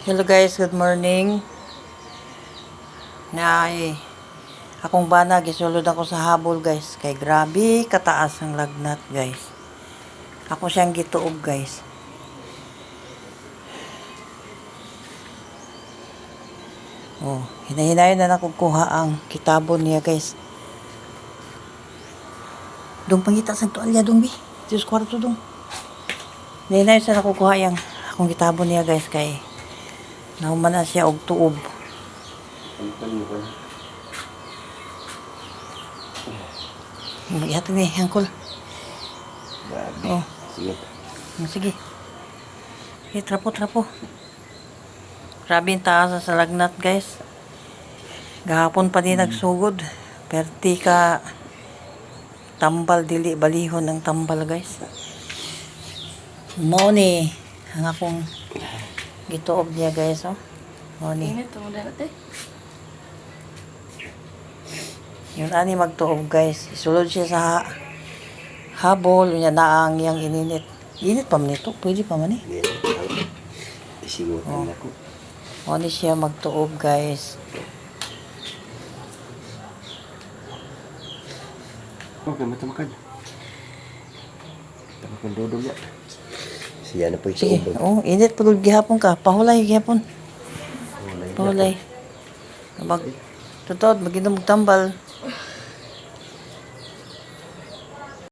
Hello guys, good morning. Akong bana gisulod ako sa habol guys. Kay grabe kataas ang lagnat guys. Ako siyang gituog guys. Oh, hinahinayon na nakukuha ang kitabon niya guys. Dong pangita sa tuwalya dong bi. Diyos kwarto dong. Hinahinayon sa nakukuha yung akong kitabon niya guys kay nahuman na siya og tuob. Ihatag ni angkol. Oh. Sige. Sige, trapo. Grabe yung taas sa lagnat guys. Gahapon pa din nagsugod. Perti ka tambal dili balihon ang tambal guys. Mo ni ang akong gituob niya guys oh. Mo ni. Yun ani magtuob guys. Isulod siya sa habol unya naang yang ininit. Init pa man ito. Pwede pa man eh. Isimutan ako. Mo ni siya magtuob guys. Okay, matamakan. Tamakan dodong ya. Siya na po Sige. ito. Oh, init pagod gihapon ka. Pahulay gihapon. Pahulay. Totoo, maginom tambal.